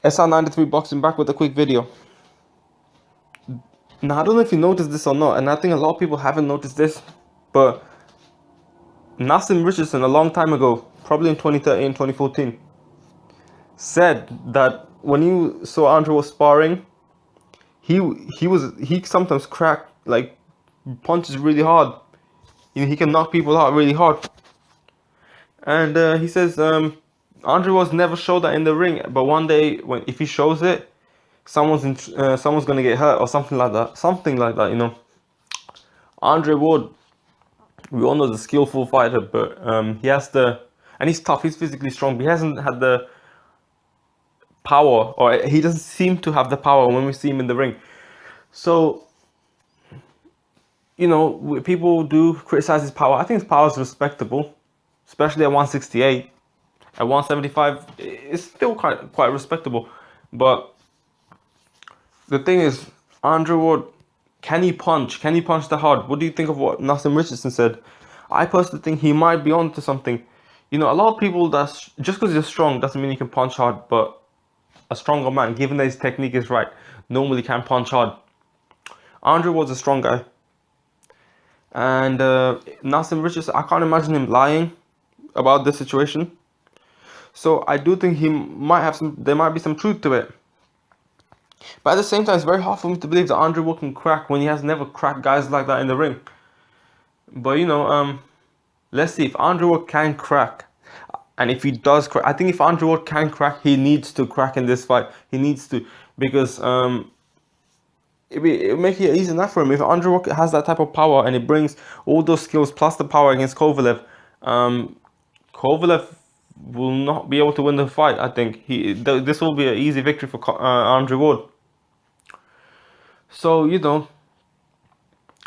SR93 Boxing back with a quick video. Now, I don't know if you noticed this or not, and I think a lot of people haven't noticed this, but Naazim Richardson, a long time ago, probably in 2013, 2014, said that when you saw Andre was sparring, he sometimes crack, like, punches really hard. He can knock people out really hard. And he says Andre was never showed that in the ring, but one day if he shows it, someone's gonna get hurt or something like that. Something like that, you know. Andre Ward, we all know, the skillful fighter, but he has and he's tough. He's physically strong, but he hasn't had the power, or he doesn't seem to have the power when we see him in the ring. So, you know, people do criticize his power. I think his power is respectable, especially at 168. At 175, it's still quite respectable. But the thing is, Andre Ward, can he punch? Can he punch that hard? What do you think of what Naazim Richardson said? I personally think he might be onto something. You know, a lot of people, just because you're strong doesn't mean you can punch hard, but a stronger man, given that his technique is right, normally can punch hard. Andre was a strong guy. And Naazim Richardson, I can't imagine him lying about this situation. So I do think there might be some truth to it. But at the same time, it's very hard for me to believe that Andre Ward can crack when he has never cracked guys like that in the ring. But, you know, let's see if Andre Ward can crack. And if he does crack, I think if Andre Ward can crack, he needs to crack in this fight. He needs to, because it'll make it easy enough for him. If Andre Ward has that type of power and it brings all those skills plus the power against Kovalev, Kovalev will not be able to win the fight. I think this will be an easy victory for Andre Ward. So, you know,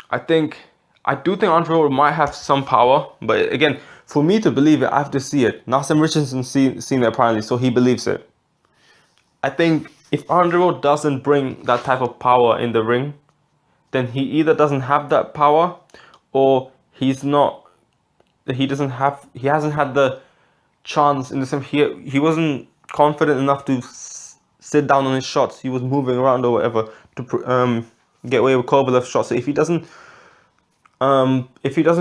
I do think Andre Ward might have some power, but again, for me to believe it, I have to see it. Naazim Richardson seen it apparently, so he believes it. I think if Andre Ward doesn't bring that type of power in the ring, then he either doesn't have that power, or he hasn't had the chance, in the sense he wasn't confident enough to sit down on his shots. He was moving around or whatever to get away with Kovalev's shots. So if he doesn't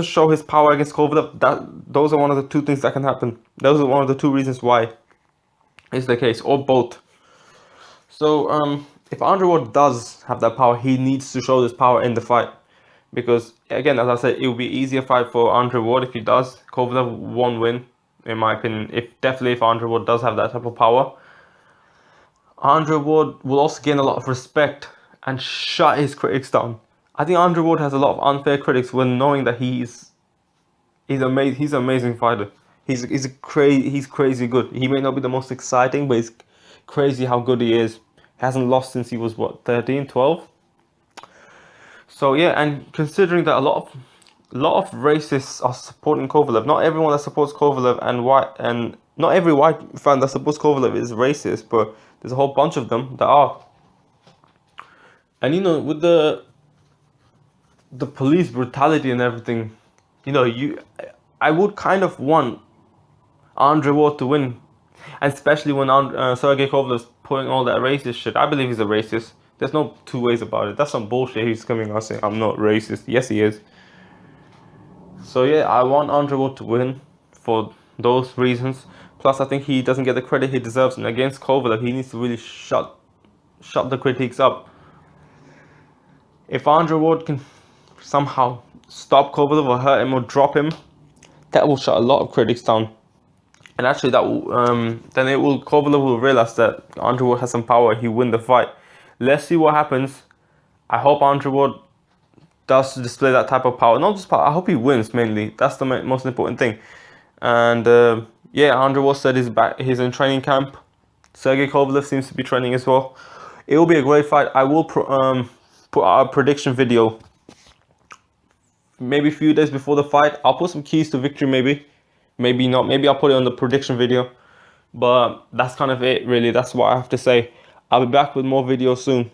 show his power against Kovalev, those are one of the two things that can happen. Those are one of the two reasons why it's the case, or both. So if Andre Ward does have that power, he needs to show this power in the fight, because again, as I said, it will be easier fight for Andre Ward if he does. Kovalev won't win, in my opinion. If Andre Ward does have that type of power, Andre Ward will also gain a lot of respect and shut his critics down. I think Andre Ward has a lot of unfair critics when knowing that he's amazing. He's an amazing fighter. He's crazy good. He may not be the most exciting, but it's crazy how good he is. He hasn't lost since he was 13, 12. So yeah, and considering that a lot of racists are supporting Kovalev. Not everyone that supports Kovalev and not every white fan that supports Kovalev is racist, but there's a whole bunch of them that are. And you know, with the police brutality and everything, you know, I would kind of want Andre Ward to win, and especially when Sergey Kovalev's putting all that racist shit. I believe he's a racist. There's no two ways about it. That's some bullshit. He's coming out saying I'm not racist. Yes, he is. So yeah, I want Andre Ward to win for those reasons. Plus, I think he doesn't get the credit he deserves, and against Kovalev, he needs to really shut the critiques up. If Andre Ward can somehow stop Kovalev or hurt him or drop him, that will shut a lot of critics down. And actually, that will Kovalev will realize that Andre Ward has some power. He win the fight. Let's see what happens. I hope Andre Ward does display that type of power. Not just power. I hope he wins mainly. That's the most important thing. And yeah, Andre Ward said he's back. He's in training camp. Sergey Kovalev seems to be training as well. It will be a great fight. I will put out a prediction video maybe a few days before the fight. I'll put some keys to victory, maybe not. Maybe I'll put it on the prediction video. But that's kind of it, really. That's what I have to say. I'll be back with more videos soon.